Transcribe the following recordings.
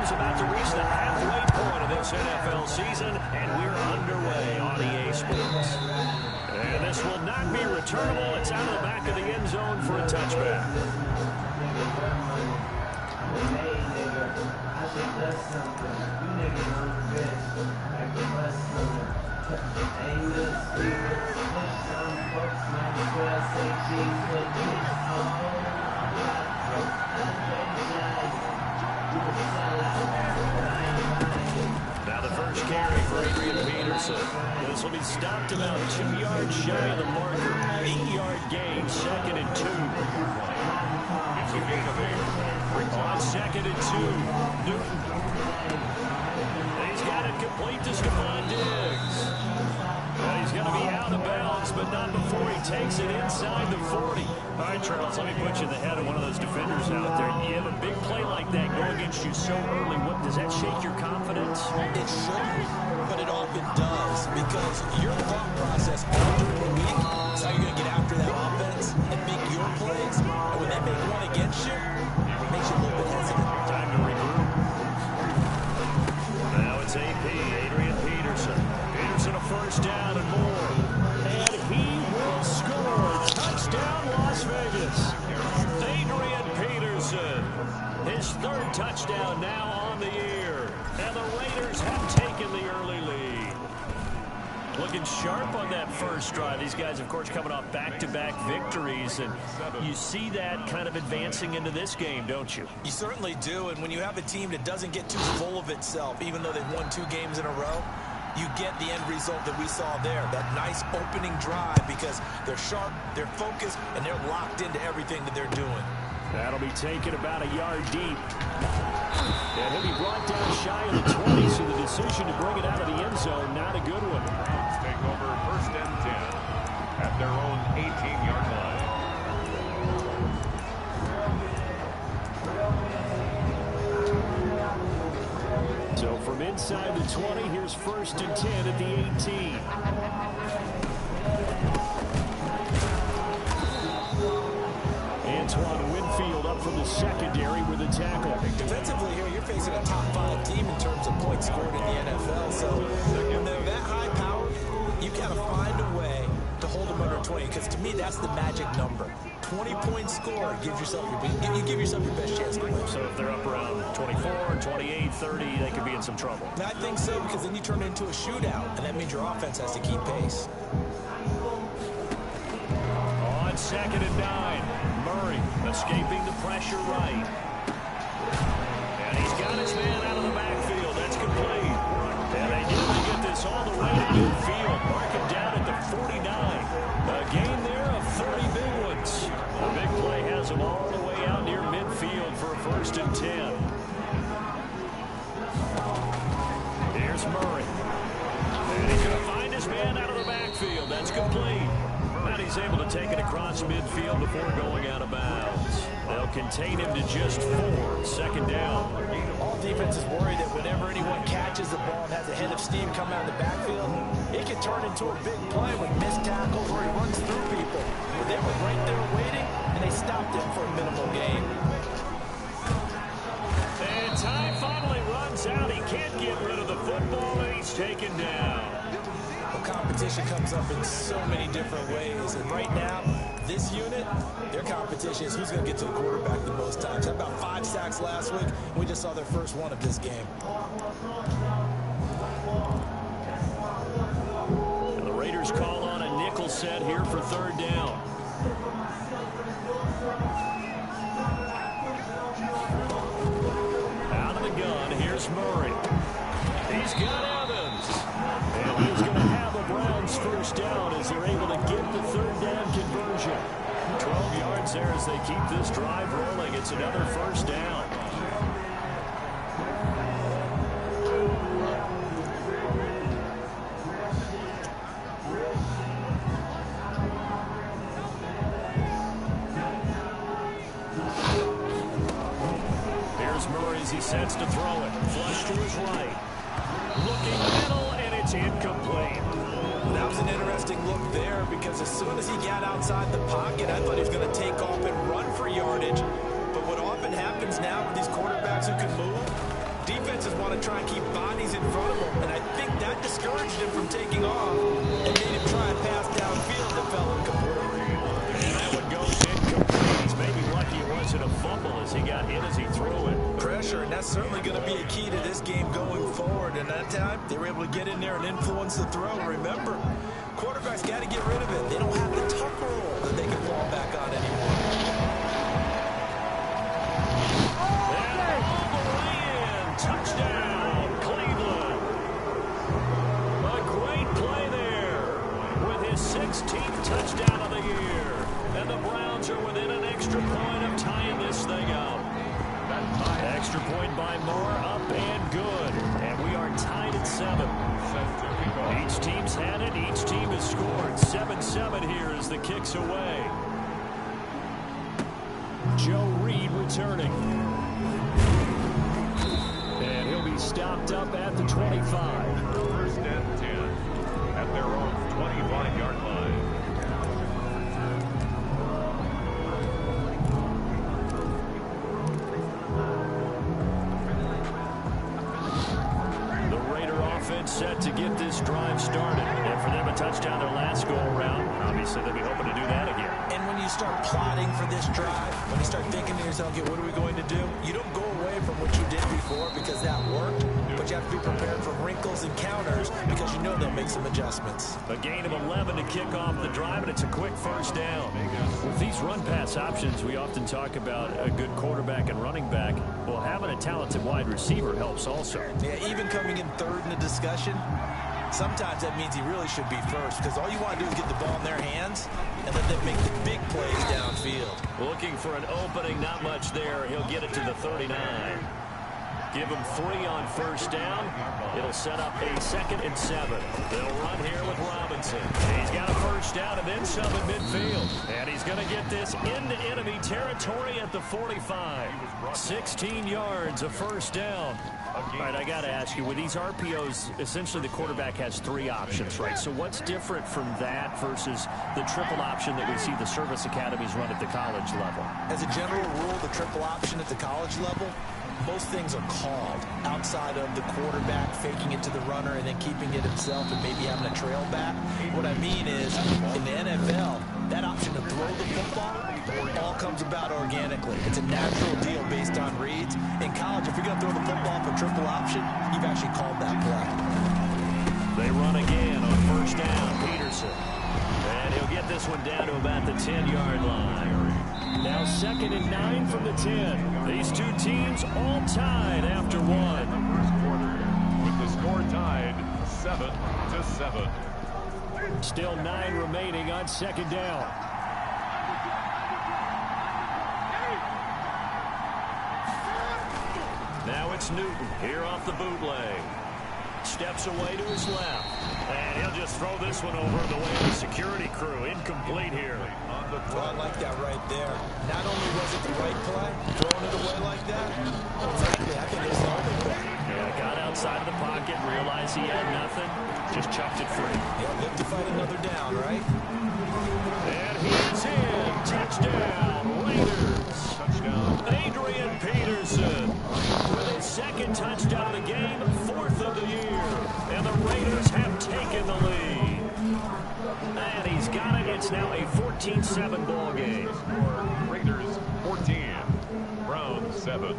is about to reach the halfway point of this NFL season, and we're underway on EA Sports. And this will not be returnable. It's out of the back of the end zone for a touchback. Now the first carry for Adrian Peterson. This will be stopped about 2 yards shy of the marker. 8-yard gain, 2nd and 2. On 2nd and 2, Newton. He's got it complete to Stephon Diggs. He's going to be out of bounds, but not before he takes it inside the 40. All right, Charles, let me put you in the head of one of those defenders out there. You have a big play like that go against you so early. What does that shake your confidence? It shouldn't, but it often does, because your thought process all during the week is how you're going to get after that offense and make your plays. And when they make one against you, it makes you a little bit hesitant. Time to regroup. Now it's AP, Adrian Peterson. Peterson a first down and more. And he will score. Touchdown, Las Vegas. Adrian Peterson. His 3rd touchdown now on the year. And the Raiders have taken the early lead. Looking sharp on that first drive. These guys, of course, coming off back-to-back victories. And you see that kind of advancing into this game, don't you? You certainly do. And when you have a team that doesn't get too full of itself, even though they've won 2 games in a row, you get the end result that we saw there. That nice opening drive, because they're sharp, they're focused, and they're locked into everything that they're doing. That'll be taken about a yard deep. And he'll be brought down shy of the 20, so the decision to bring it out of the end zone, not a good one. Browns take over 1st and 10 at their own 18-yard line. So from inside the 20, here's 1st and 10 at the 18. Antoine Winfield up from the secondary with a tackle. Defensively here, you're facing a top 5 team in terms of points scored in the NFL. So when they're that high powered, you got to find a way to hold them under 20, because to me, that's the magic number. 20 points scored, you give yourself your best chance to win. So if they're up around 24, 28, 30, they could be in some trouble. I think so, because then you turn it into a shootout, and that means your offense has to keep pace. On 2nd and 9, Murray escaping the pressure right. And he's got his man out of the backfield. That's complete. And they need to get this all the way to midfield. Mark him down at the 49. A gain there of 30 big ones. The big play has him all the way out near midfield for a 1st and 10. Here's Murray. And he's going to find his man out of the backfield. That's complete. And he's able to take it across midfield before going out of bounds. They'll contain him to just 4. 2nd down. All defenses worry that whenever anyone catches the ball and has a head of steam coming out of the backfield, it can turn into a big play with missed tackles or he runs through people. But they were right there waiting, and they stopped him for a minimal gain. And time finally runs out. He can't get rid of the football, and he's taken down. Well, competition comes up in so many different ways, and right now, this unit, their competition is who's going to get to the quarterback the most times. Had about 5 sacks last week. We just saw their first one of this game. And the Raiders call on a nickel set here for 3rd down. Out of the gun, here's Murray. He's got Evans. And he's going to have a Browns 1st down as they're able to get the 3rd down conversion. 12 yards there as they keep this drive rolling. It's another 1st down. Here's Murray as he sets to throw it. Flush to his right. Looking middle, and it's incomplete. That was an interesting look there, because as soon as he got outside the pocket, I thought he was going to take off and run for yardage. But what often happens now with these quarterbacks who can move, defenses want to try and keep bodies in front of him, and I think that discouraged him from taking off and made him try a pass downfield that fell incomplete. And that one goes incomplete. He's maybe lucky it wasn't a fumble as he got hit as he threw it. Pressure, and that's certainly going to be a key to this game going forward. And that time, they were able to get in there and influence the throw. Remember, quarterbacks got to get rid of it. They don't have the tuck rule that they can fall back on anymore. And all the way in. Touchdown, Cleveland. A great play there with his 16th touchdown of the year. And the Browns are within an extra point of tying this thing up. Extra point by Moore, up and good. And we are tied at 7. Each team's had it. Each team has scored. 7-7 here as the kick's away. Joe Reed returning. And he'll be stopped up at the 25. First and 10 at their own 25-yard line. Set to get this drive started. And for them a touchdown their last go around. Obviously they'll be hoping to do that again. And when you start plotting for this drive, when you start thinking to yourself, okay, what are we going to do? You don't go away from what you did before because that worked, but you have to be prepared for wrinkles and counters because you know they'll make some adjustments. A gain of 11 to kick off the drive, and it's a quick first down. With these run-pass options, we often talk about a good quarterback and running back. Well, having a talented wide receiver helps also. Yeah, even coming in third in the discussion, sometimes that means he really should be first because all you want to do is get the ball in their hands and let them make the big plays downfield. Looking for an opening, not much there. He'll get it to the 39. Give him 3 on first down. It'll set up a 2nd and 7. They'll run here with Robinson. He's got a first down and then some at midfield. And he's going to get this into enemy territory at the 45. 16 yards, a first down. All right, I got to ask you, with these RPOs, essentially the quarterback has 3 options, right? So what's different from that versus the triple option that we see the service academies run at the college level? As a general rule, the triple option at the college level, most things are called outside of the quarterback faking it to the runner and then keeping it himself and maybe having a trail back. What I mean is, in the NFL, that option to throw the football all comes about organically. It's a natural deal based on reads. In college, if you're going to throw the football for triple option, you've actually called that play. They run again on first down, Peterson. And he'll get this one down to about the 10-yard line. Now 2nd and 9 from the 10. These two teams all tied after 1. First quarter with the score tied 7-7. Still 9 remaining on 2nd down. Now it's Newton here off the bootleg. Steps away to his left. And he'll just throw this one over the way of the security crew. Incomplete here. Well, I like that right there. Not only was it the right play, throwing it away like that, frankly, I think it's the only play. Yeah, got outside of the pocket, realized he had nothing, just chucked it free. He'll live to fight another down, right? And he's in. Touchdown, Raiders. Touchdown. Adrian Peterson with his 2nd touchdown of the game, 4th of the year. And the Raiders have taken the lead. And he's got it. It's now a 14-7 ball game. Raiders 14, Browns 7.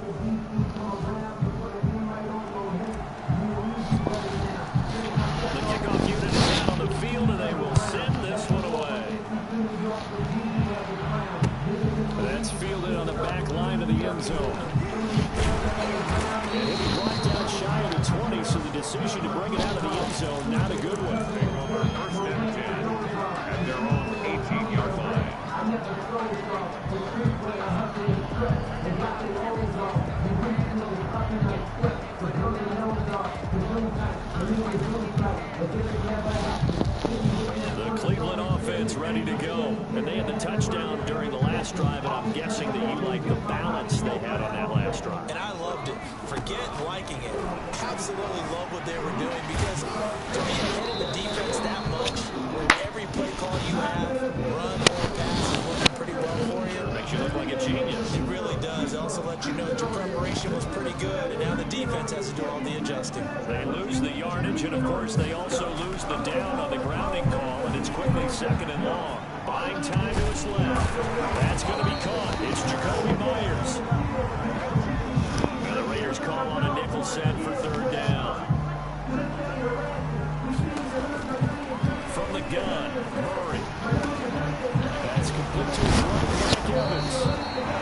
The kickoff unit is out on the field, and they will send this one away. That's fielded on the back line of the end zone. And he'll be brought down shy of the 20, so the decision to bring it out of the end zone, not a good one. First and 10 at their own 18-yard line. The Cleveland offense ready to go. And they had the touchdown during the last drive, and I'm guessing that you like the balance they had on that last drive. And I loved it. Forget liking it. Absolutely love what they were doing because to be ahead of the defense that much, where every play call you have, run or pass, is working pretty well for you. Makes you look like a genius. It really does. It also lets you know that your preparation was pretty good, and now the defense has to do all the adjusting. They lose the yardage, and, of course, they also lose the down on the grounding call, and it's quickly 2nd and long. Buying time to his left. That's going to be caught. It's Jacoby Myers. And the Raiders call on a nickel set for 3rd down. From the gun, Murray. That's complete to his running back, Evans.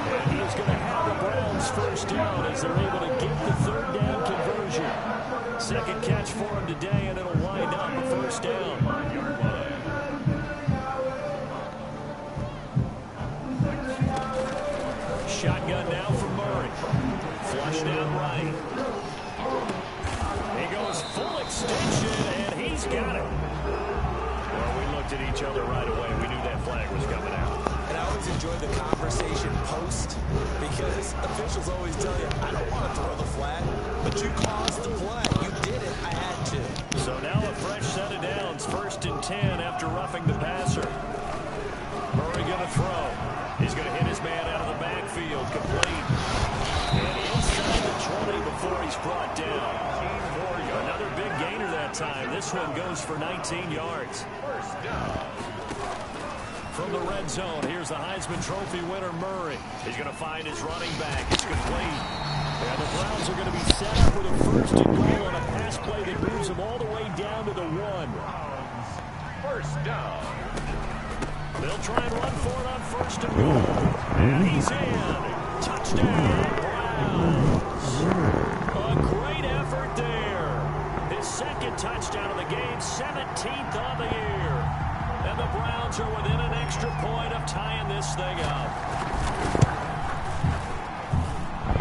And he is going to have the Browns 1st down as they're able to get the 3rd down conversion. 2nd catch for him today, and it'll wind up a 1st down. Shotgun now for Murray. Flush down right. He goes full extension, and he's got it. Well, we looked at each other right away. We knew that flag was coming out. And I always enjoy the conversation post, because officials always tell you, I don't want to throw the flag, but you caused the play. You did it. I had to. So now a fresh set of downs. 1st and 10 after roughing the passer. Murray going to throw. He's going to hit his man out of the backfield. Complete. And inside the 20 before he's brought down. Another big gainer that time. This one goes for 19 yards. 1st down. From the red zone, here's the Heisman Trophy winner, Murray. He's going to find his running back. It's complete. And the Browns are going to be set up with a 1st and goal on a pass play that moves them all the way down to the 1. 1st down. They'll try and run for it on 1st and goal. And he's in. Touchdown, Browns. A great effort there. His 2nd touchdown of the game, 17th on the year. And the Browns are within an extra point of tying this thing up.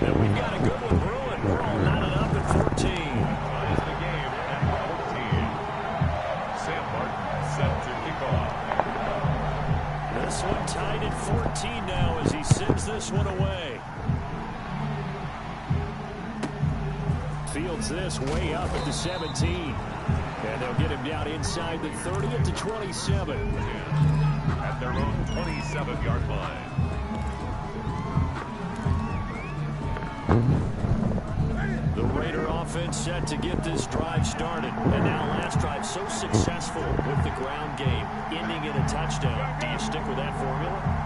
And we've got a good one brewing. We're all knotted up at 14. Ties the game at 14. Sam Martin set to kick off. This one tied at 14 now as he sends this one away. Fields this way up at the 17. And they'll get him down inside the 30 at the 27. At their own 27-yard line. The Raider offense set to get this drive started. And now last drive so successful with the ground game, ending in a touchdown. Do you stick with that formula?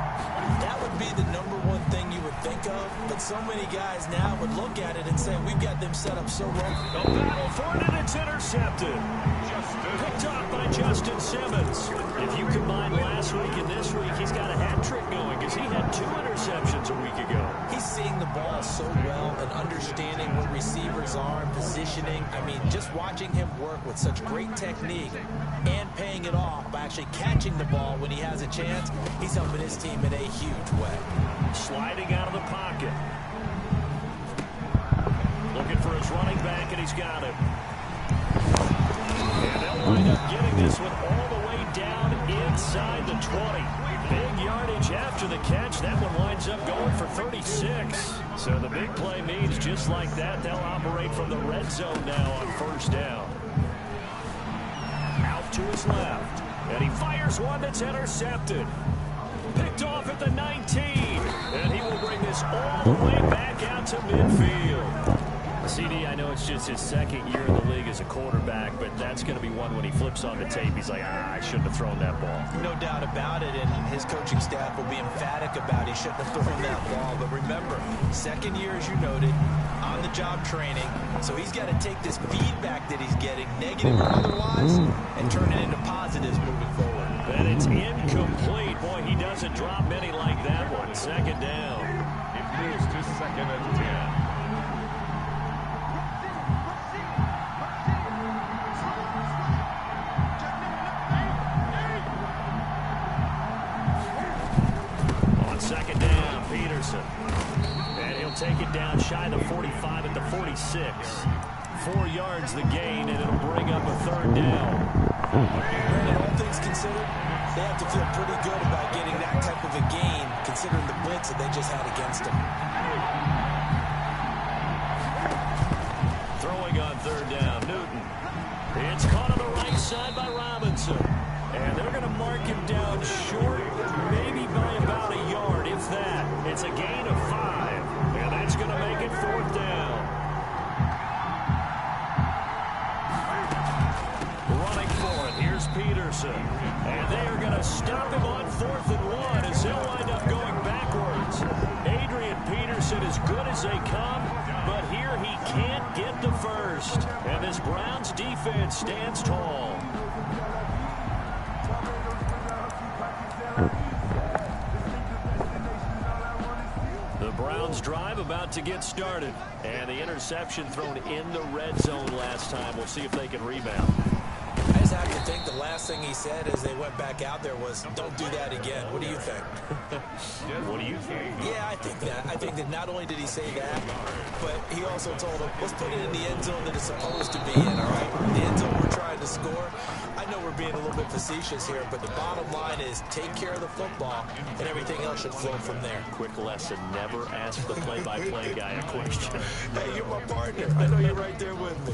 That would be the #1 thing you would think of, but so many guys now would look at it and say, we've got them set up so wrong. A battle for it, and it's intercepted. Picked up by Justin Simmons. If you combine last week and this week, he's got a hat trick going because he had 2 interceptions a week ago. He's seeing the ball so well and understanding what receivers are and positioning. I mean, just watching him work with such great technique and paying it off by actually catching the ball when he has a chance, he's helping his team in a huge way. Sliding out of the pocket. Looking for his running back, and he's got it. And they'll wind up getting this one all the way down inside the 20. Big yardage after the catch. That one winds up going for 36. So the big play means just like that, they'll operate from the red zone now on 1st down. Out to his left. And he fires one that's intercepted. Picked off at the 19. And he will bring this all the way back out to midfield. CD, I know it's just his 2nd year in the league as a quarterback, but that's going to be one when he flips on the tape. He's like, I shouldn't have thrown that ball. No doubt about it, and his coaching staff will be emphatic about he shouldn't have thrown that ball. But remember, 2nd year, as you noted, on-the-job training, so he's got to take this feedback that he's getting, negative or otherwise, and turn it into positives moving forward. And it's incomplete. Boy, he doesn't drop many like that one. 2nd down. It moves to 2nd and 10. And he'll take it down shy of the 45 at the 46. 4 yards the gain, and it'll bring up a 3rd down. And all things considered, they have to feel pretty good about getting that type of a gain, considering the blitz that they just had against them. Throwing on 3rd down, Newton. It's caught on the right side by Robinson. And they're going to mark him down short, maybe by about a yard, if that. It's a gain of 5. And that's going to make it 4th down. Running for it. Here's Peterson. And they are going to stop him on 4th and 1 as he'll wind up going backwards. Adrian Peterson as good as they come, but here he can't get the first. And this Browns defense stands tall. The Browns drive about to get started. And the interception thrown in the red zone last time. We'll see if they can rebound. I just have to think the last thing he said as they went back out there was, don't do that again. What do you think? What do you think? Yeah, I think that. I think that not only did he say that, but he also told them, let's put it in the end zone that it's supposed to be in, all right? The end zone we're trying to score. I know we're being a little bit facetious here, but the bottom line is take care of the football, and everything else should flow from there. Quick lesson, never ask the play-by-play guy a question. Hey, you're my partner. I know you're right there with me.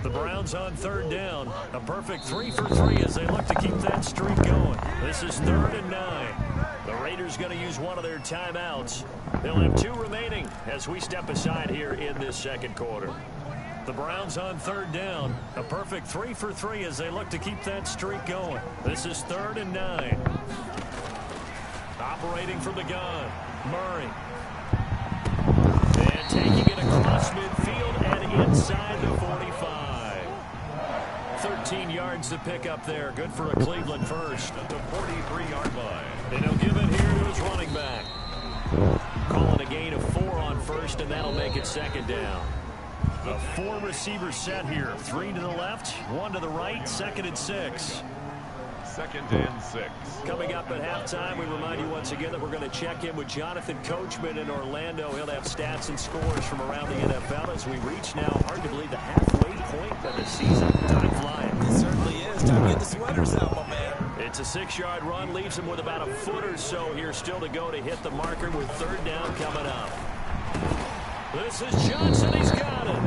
The Browns on 3rd down. A perfect 3 for 3 as they look to keep that streak going. This is 3rd and 9. The Raiders going to use one of their timeouts. They'll have 2 remaining as we step aside here in this second quarter. The Browns on 3rd down. A perfect 3 for 3 as they look to keep that streak going. This is 3rd and 9. Operating from the gun, Murray. And taking it across midfield and inside the 45. 13 yards to pick up there. Good for a Cleveland first. At the 43-yard line. And he'll give it here to his running back. Calling a gain of 4 on first, and that'll make it 2nd down. A 4-receiver set here. 3 to the left, 1 to the right, 2nd and 6. 2nd and 6. Coming up at halftime, we remind you once again that we're going to check in with Jonathan Coachman in Orlando. He'll have stats and scores from around the NFL as we reach now, hard to believe, the halfway point of the season. Time flying. It certainly is. Time to get the sweaters out, my man. It's a 6-yard run, leaves him with about a foot or so here still to go to hit the marker with 3rd down coming up. This is Johnson. He's got it.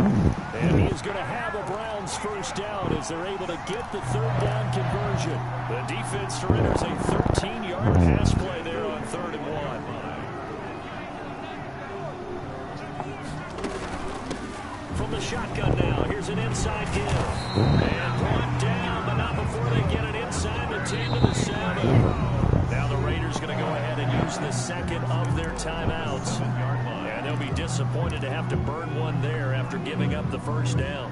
And he is going to have a Browns first down as they're able to get the 3rd down conversion. The defense surrenders a 13-yard pass play there on 3rd and 1. From the shotgun now, here's an inside give. And brought down, but not before they get it inside the 10 to the 7. Now the Raiders going to go ahead and use the 2nd of their timeouts. And they'll be disappointed to have to burn one there after giving up the first down.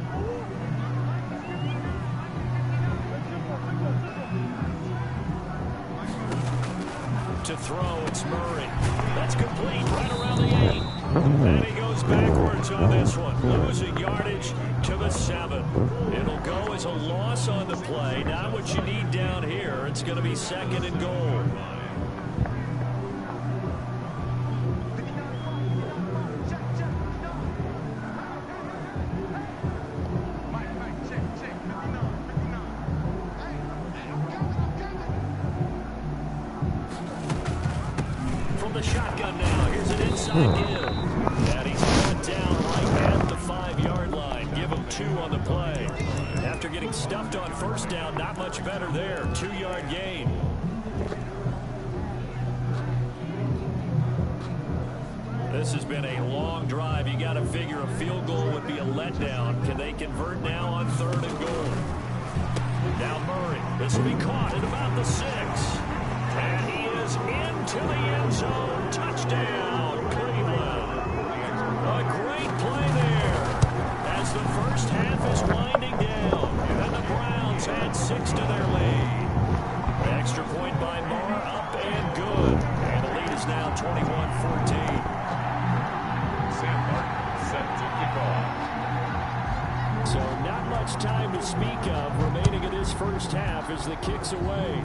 To throw, it's Murray. That's complete right around the 8. And he goes backwards on this one, losing yardage to the 7. It'll go as a loss on the play. Not what you need down here. It's going to be 2nd and goal. The shotgun now. Here's an inside give. And he's brought down right at the 5-yard line. Give him 2 on the play. After getting stuffed on first down, not much better there. 2-yard gain. This has been a long drive. You got to figure a field goal would be a letdown. Can they convert now on 3rd and goal? Now Murray. This will be caught at about the 6. And he is into the end zone. Touchdown, Cleveland. A great play there as the first half is winding down. And the Browns add 6 to their lead. The extra point by Moore, up and good. And the lead is now 21-14. Sam Martin set to kick off. So not much time to speak of remaining in this first half as the kick's away.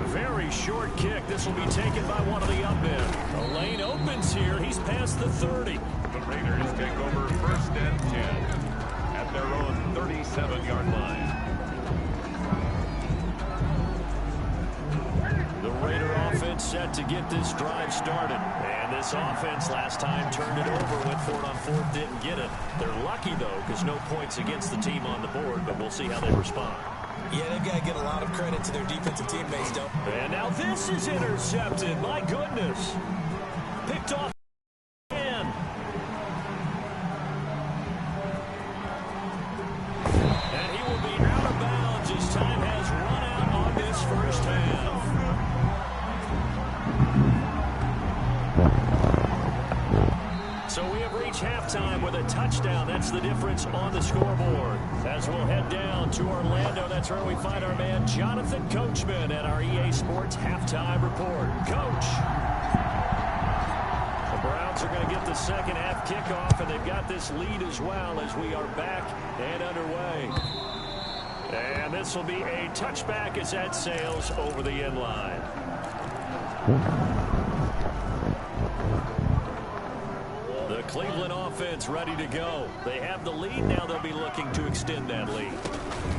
Very short kick. This will be taken by one of the up men. The lane opens here. He's past the 30. The Raiders take over 1st and 10 at their own 37-yard line. The Raider offense set to get this drive started. And this offense last time turned it over, went for it on 4th, didn't get it. They're lucky, though, because no points against the team on the board, but we'll see how they respond. Yeah, they've got to get a lot of credit to their defensive teammates, don't they? And now this is intercepted. My goodness. Picked off again. And he will be out of bounds as time has run out on this first half. So we have reached halftime with a touchdown. That's the difference on the scoreboard. As we'll head down to Orlando, that's where we find our man Jonathan Coachman at our EA Sports Halftime Report. Coach. The Browns are going to get the second half kickoff, and they've got this lead as well as we are back and underway. And this will be a touchback as that sails over the end line. The Cleveland offense ready to go. They have the lead. Now they'll be looking to extend that lead.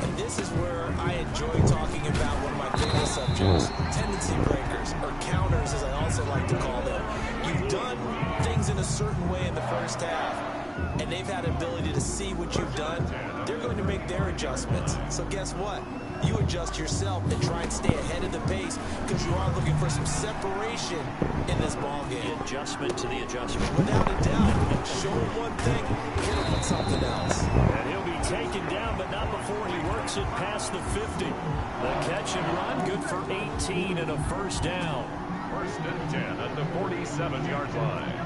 And this is where I enjoy talking about one of my favorite subjects, tendency breakers, or counters as I also like to call them. You've done things in a certain way in the first half, and they've had ability to see what you've done. They're going to make their adjustments. So guess what? You adjust yourself and try and stay ahead of the pace because you are looking for some separation in this ball game. The adjustment to the adjustment. Without a doubt. Show him one thing, hit him with something else. And he'll be taken down, but not before he works it past the 50. The catch and run, good for 18 and a first down. First and 10 at the 47-yard line.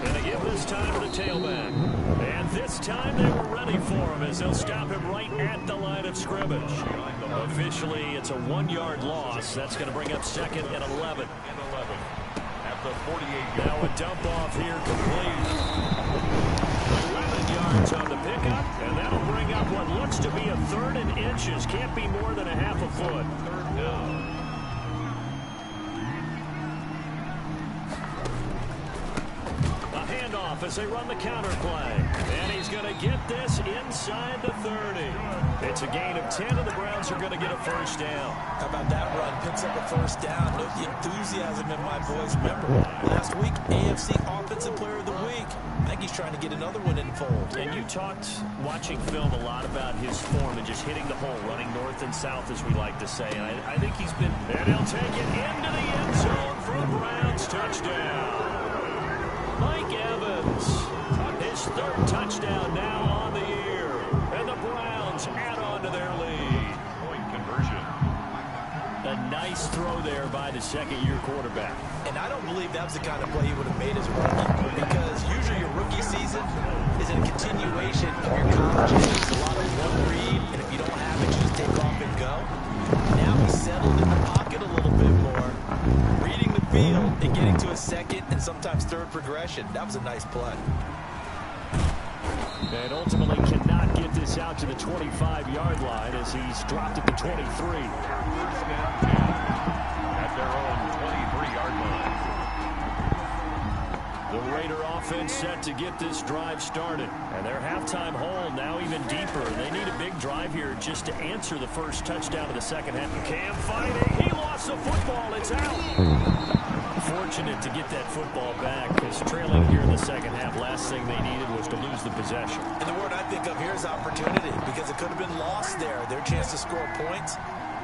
And they give this time to the tailback. And this time they were ready for him as they'll stop him right at the line of scrimmage. Officially, it's a 1-yard loss. That's going to bring up second and 11. At the 48-yard. Now a dump off here complete. 11 yards on the pickup, and that'll bring up what looks to be a third and inches. Can't be more than a half a foot. Third down. As they run the counter play. And he's going to get this inside the 30. It's a gain of 10, and the Browns are going to get a first down. How about that run? Picks up a first down. Note the enthusiasm in my voice. Remember, last week, AFC Offensive Player of the Week. I think he's trying to get another one in the fold. And you talked, watching film, a lot about his form and just hitting the hole, running north and south, as we like to say. And I think he's been... And he'll take it into the end zone for a Browns touchdown. Mike Evans, his third touchdown now on the year. And the Browns add on to their lead. Point conversion. A nice throw there by the second-year quarterback. And I don't believe that was the kind of play he would have made as a rookie. Because usually your rookie season is a continuation of your college days. It's a lot of one read, and if you don't have it, you just take off and go. Now he's settled in the pocket a little bit more, reading the field and getting to a second and sometimes third progression. That was a nice play. And ultimately cannot get this out to the 25-yard line as he's dropped at the 23. First and 10 at their own 23-yard line. The Raider offense set to get this drive started. And their halftime hole now even deeper. They need a big drive here just to answer the first touchdown of the second half. Cam fighting. He lost the football. It's out. Fortunate to get that football back because trailing here in the second half, last thing they needed was to lose the possession. And the word I think of here is opportunity because it could have been lost there. Their chance to score points.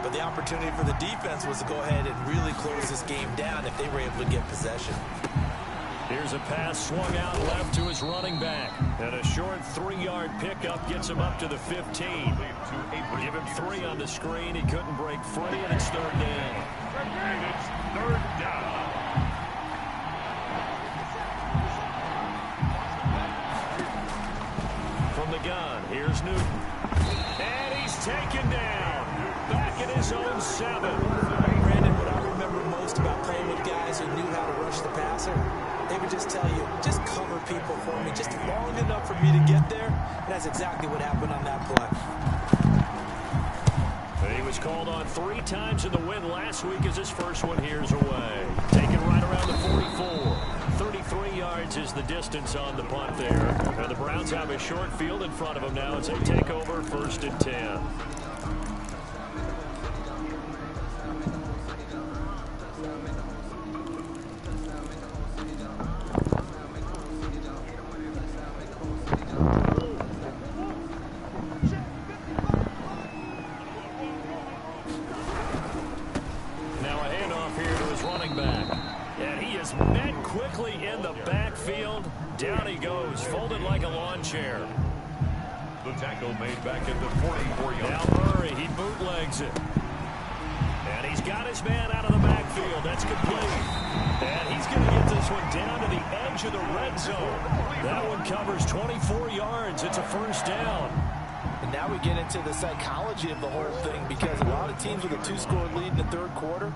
But the opportunity for the defense was to go ahead and really close this game down if they were able to get possession. Here's a pass swung out left to his running back. And a short 3-yard pickup gets him up to the 15. Give him 3 on the screen. He couldn't break free, and it's third down. And it's third down. From the gun, here's Newton. And he's taken down. Back at his own 7. Brandon, what I remember most about playing with guys who knew how to rush the passer, they would just tell you, just cover people for me, just long enough for me to get there. And that's exactly what happened on that play. He was called on 3 times in the win last week as his first one here's away. Taken right around the 44. 33 yards is the distance on the punt there. And the Browns have a short field in front of them now as they take over first and 10. He's met quickly in the backfield. Down he goes, folded like a lawn chair. The tackle made back at the 44-yard. Now Murray, he bootlegs it. And he's got his man out of the backfield. That's complete. And he's going to get this one down to the edge of the red zone. That one covers 24 yards. It's a first down. And now we get into the psychology of the whole thing, because a lot of teams with a 2-score lead in the third quarter,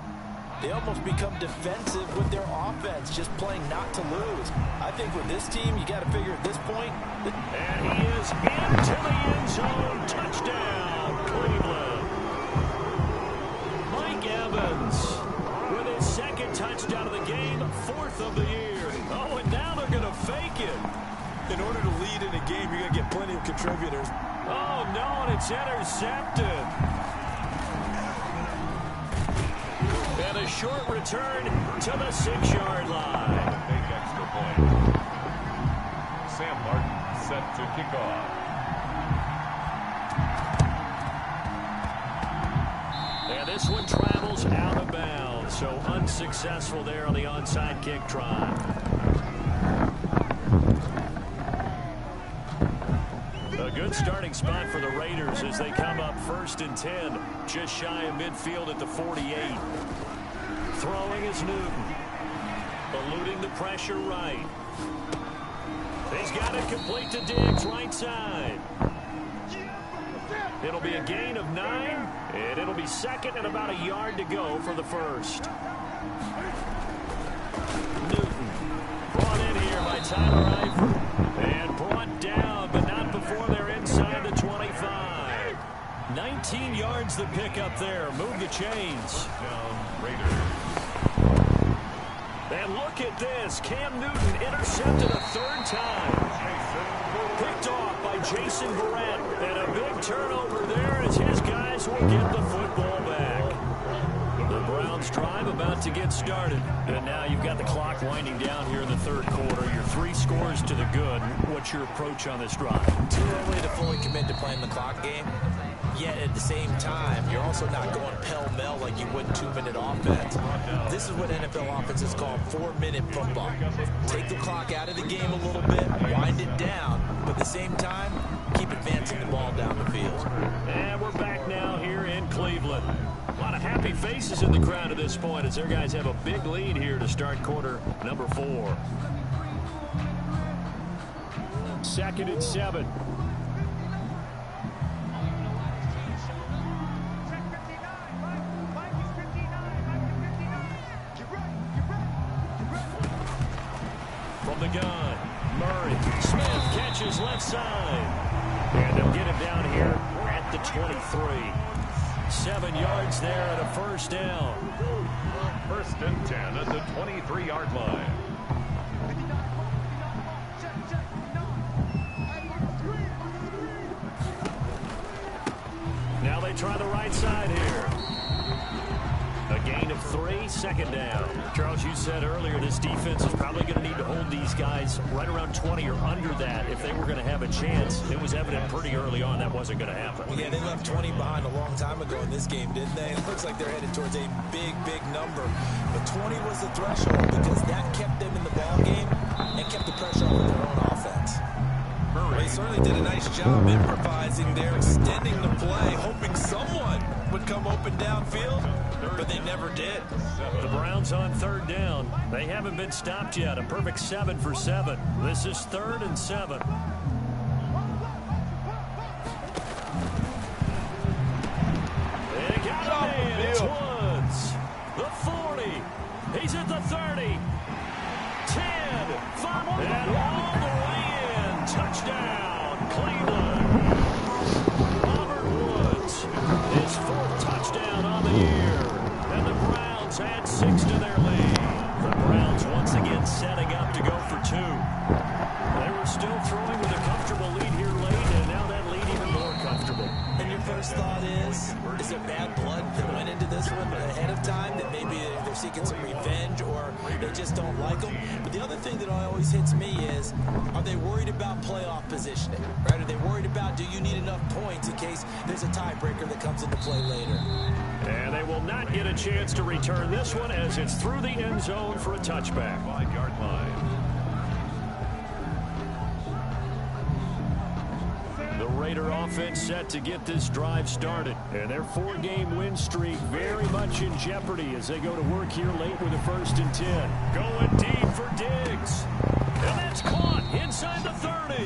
they almost become defensive with their offense, just playing not to lose. I think with this team, you got to figure at this point. And he is into the end zone. Touchdown, Cleveland. Mike Evans with his second touchdown of the game, 4th of the year. Oh, and now they're going to fake it. In order to lead in a game, you're going to get plenty of contributors. Oh, no, and it's intercepted. And a short return to the 6-yard line. Big extra point. Sam Martin set to kick off. And this one travels out of bounds, so unsuccessful there on the onside kick try. A good starting spot for the Raiders as they come up 1st and 10, just shy of midfield at the 48. Throwing is Newton. Eluding the pressure right. He's got it complete to Diggs, right side. It'll be a gain of 9, and it'll be 2nd and about a yard to go for the first. Newton brought in here by Tyler Eifert. And brought down, but not before they're inside the 25. 19 yards to pick up there. Move the chains. Down Raiders. And look at this. Cam Newton intercepted a 3rd time. Picked off by Jason Verrett. And a big turnover there as his guys will get the football back. The Browns drive about to get started. And now you've got the clock winding down here in the third quarter. Your 3 scores to the good. What's your approach on this drive? Too early to fully commit to playing the clock game. Yet at the same time, you're also not going pell-mell like you would 2-minute offense. This is what NFL offenses call 4-minute football. Take the clock out of the game a little bit, wind it down, but at the same time, keep advancing the ball down the field. And we're back now here in Cleveland. A lot of happy faces in the crowd at this point as their guys have a big lead here to start quarter number 4. 2nd and 7. From the gun, Murray. Smith catches left side. And they'll get him down here at the 23. 7 yards there and a first down. 1st and 10 at the 23-yard line. Now they try the right side here. A gain of 3, 2nd down. Charles, you said earlier this defense is probably going to need to hold these guys right around 20 or under that if they were going to have a chance. It was evident pretty early on that wasn't going to happen. Well, yeah, they left 20 behind a long time ago in this game, didn't they? It looks like they're headed towards a big, big number. But 20 was the threshold because that kept them in the ball game and kept the pressure off of their own offense. They certainly did a nice job improvising there, extending the play, hoping someone would come open downfield, but they never did. The Browns on 3rd down. They haven't been stopped yet. A perfect 7 for 7. This is 3rd and 7. They got him in. It's Woods. The 40. He's at the 30. 10. 5. And all the way in. Touchdown, Cleveland. Robert Woods, his 4th touchdown on the year. And the Browns add 6 to their lead. The Browns once again setting up to go for 2. They were still throwing with a comfortable lead here late, and now that lead even more comfortable. And your first thought is there bad blood that went into this one ahead of time, that maybe they're seeking some revenge or they just don't like them? But the other thing that always hits me is, are they worried about playoff positioning? Right? Are they worried about, do you need enough points in case there's a tiebreaker that comes into play later? And they will not get a chance to return this one as it's through the end zone for a touchback. 5-yard line. The Raider offense set to get this drive started. And their 4-game win streak very much in jeopardy as they go to work here late with a 1st and 10. Going deep for Diggs. And that's caught inside the 30.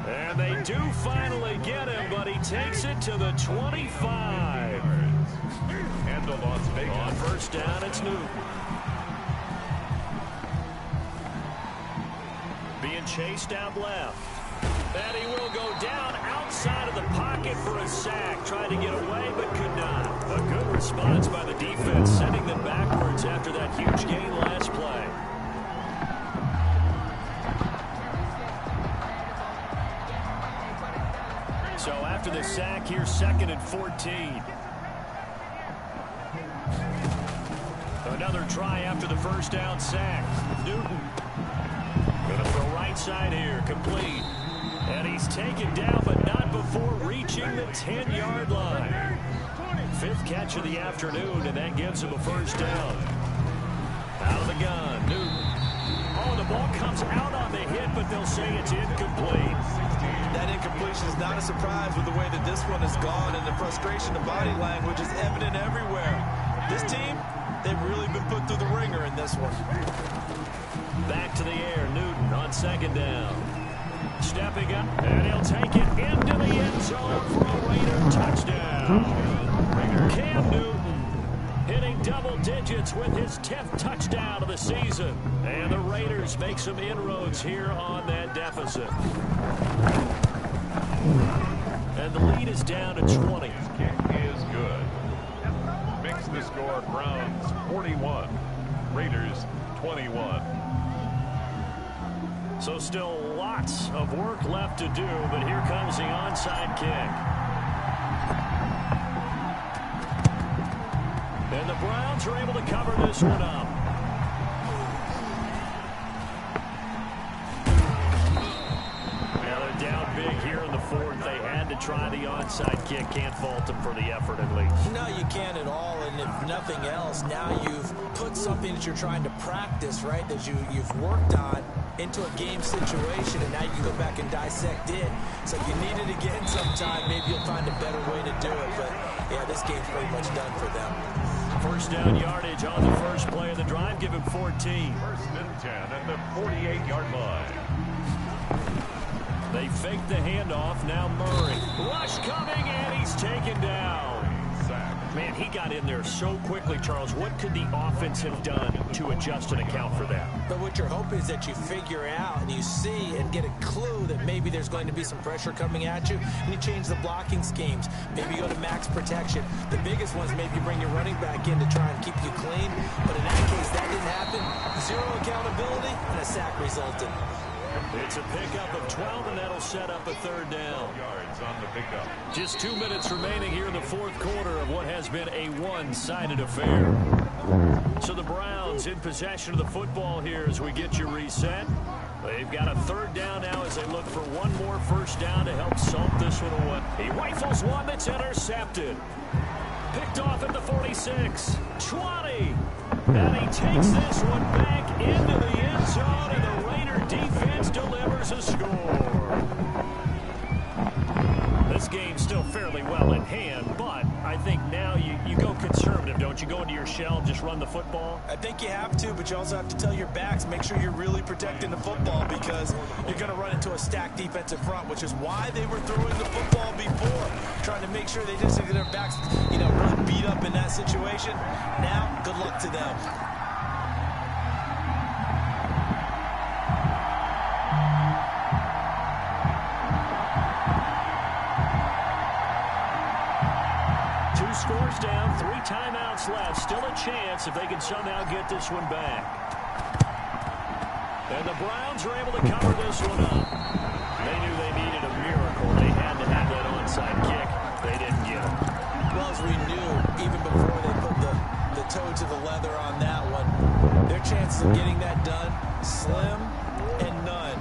And they do finally get him, but he takes it to the 25. And a Las Vegas. On 1st down, it's Newton. Being chased out left. And he will go down outside of the pocket for a sack. Tried to get away, but could not. A good response by the defense, sending them backwards after that huge gain last play. So after the sack, here's 2nd and 14. Another try after the 1st down sack. Newton. Going to throw right side here, complete. And he's taken down, but not before reaching the 10-yard line. 5th catch of the afternoon, and that gives him a 1st down. Out of the gun, Newton. Oh, the ball comes out on the hit, but they'll say it's incomplete. That incompletion is not a surprise with the way that this one has gone, and the frustration of body language is evident everywhere. This team, they've really been put through the ringer in this one. Back to the air, Newton on 2nd down. Stepping up, and he'll take it into the end zone for a Raider touchdown. Cam Newton hitting double digits with his 10th touchdown of the season. And the Raiders make some inroads here on that deficit. And the lead is down to 20. Kick is good. Makes the score Browns 41, Raiders 21. So still lots of work left to do, but here comes the onside kick. And the Browns are able to cover this one up. Now they're down big here in the 4th. They had to try the onside kick. Can't fault them for the effort at least. No, you can't at all, and if nothing else, now you've put something that you're trying to practice, right, that you've worked on into a game situation, and now you can go back and dissect it. So if you need it again sometime, maybe you'll find a better way to do it. But, yeah, this game's pretty much done for them. 1st down yardage on the 1st play of the drive. Give him 14. 1st and 10 at the 48-yard line. They fake the handoff. Now Murray. Rush coming, and he's taken down. Man, he got in there so quickly, Charles. What could the offense have done to adjust and account for that? But what you're hoping is that you figure out and you see and get a clue that maybe there's going to be some pressure coming at you, and you change the blocking schemes. Maybe you go to max protection. The biggest ones, maybe you bring your running back in to try and keep you clean. But in that case, that didn't happen. 0 accountability, and a sack resulted. It's a pickup of 12, and that'll set up a 3rd down. Yards on the pickup. Just 2 minutes remaining here in the 4th quarter of what has been a one-sided affair. So the Browns in possession of the football here as we get you reset. They've got a 3rd down now as they look for one more 1st down to help salt this one away. He rifles one that's intercepted. Picked off at the 46, 20. And he takes this one back into the end zone, and the Raider defense delivers a score. This game's still fairly well in hand, but I think now you go conservative, don't you? Go into your shell and just run the football? I think you have to, but you also have to tell your backs, make sure you're really protecting the football, because you're going to run into a stacked defensive front, which is why they were throwing the football before, trying to make sure they just get their backs, really beat up in that situation. Now, good luck to them. Scores down, 3 timeouts left. Still a chance if they can somehow get this one back. And the Browns are able to cover this one up. They knew they needed a miracle. They had to have that onside kick. They didn't get it. Well, as we knew, even before they put the toe to the leather on that one, their chances of getting that done, slim and none.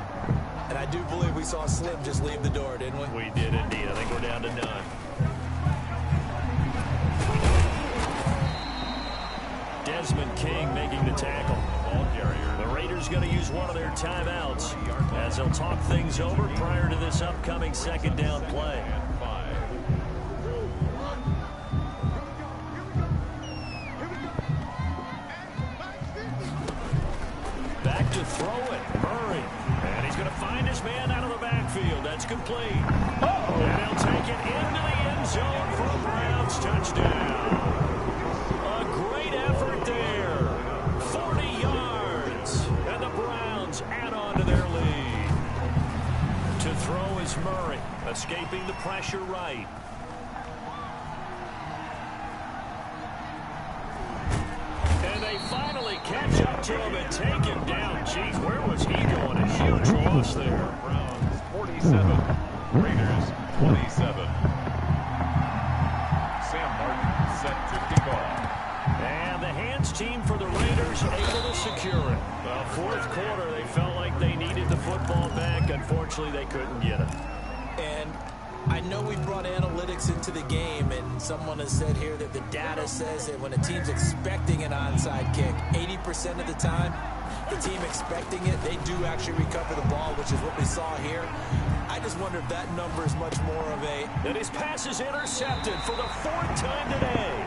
And I do believe we saw Slim just leave the door, didn't we? We did indeed. I think we're down to none. tackle. Ball carrier. The Raiders going to use one of their timeouts as they'll talk things over prior to this upcoming second down play. And 5. Back to throw it, Murray. And he's going to find his man out of the backfield. That's complete. And he'll take it into the end zone for a Browns touchdown. A great effort there. 40 yards. And the Browns add on to their lead. To throw is Murray, escaping the pressure right. And they finally catch up to him and take him down. Jeez, where was he going? A huge loss there. Browns 47. Raiders 27. Sam Martin set to kick off. And the hands team for the Raiders able to secure it. Well, fourth quarter, they felt like they needed the football back. Unfortunately, they couldn't get it. And I know we brought analytics into the game, and someone has said here that the data says that when a team's expecting an onside kick, 80% of the time, the team expecting it, they do actually recover the ball, which is what we saw here. I just wonder if that number is much more of a... And his pass is intercepted for the fourth time today.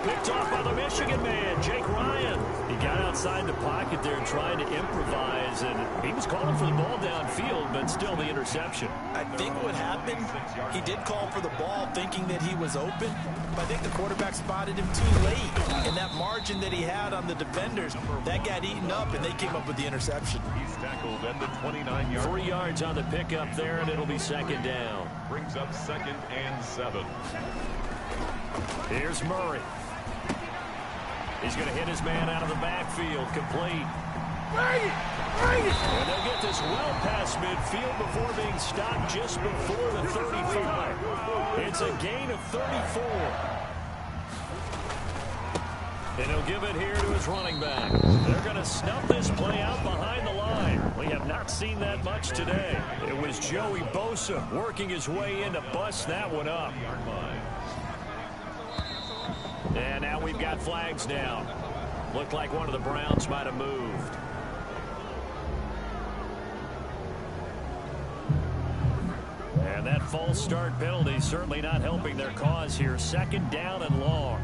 Picked off by the Michigan man, Jake Ryan. He got outside the pocket there trying to improvise, and he was calling for the ball downfield, but still the interception. I think what happened, he did call for the ball thinking that he was open, but I think the quarterback spotted him too late. And that margin that he had on the defenders, that got eaten up, and they came up with the interception. He's tackled at the 29-yard. 3 yards on the pickup there, and it'll be second down. Brings up 2nd and 7. Here's Murray. He's going to hit his man out of the backfield, complete. And they'll get this well past midfield before being stopped just before the 35. It's a gain of 34. And he'll give it here to his running back. They're going to snuff this play out behind the line. We have not seen that much today. It was Joey Bosa working his way in to bust that one up. And now we've got flags down. Looked like one of the Browns might have moved. And that false start penalty certainly not helping their cause here. Second down and long.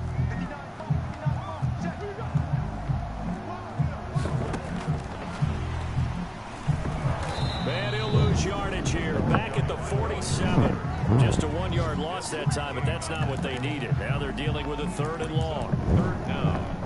And he'll lose yardage here. Back at the 47. Just a 1-yard loss that time, but that's not what they needed. Now they're dealing with a 3rd and long. 3rd down.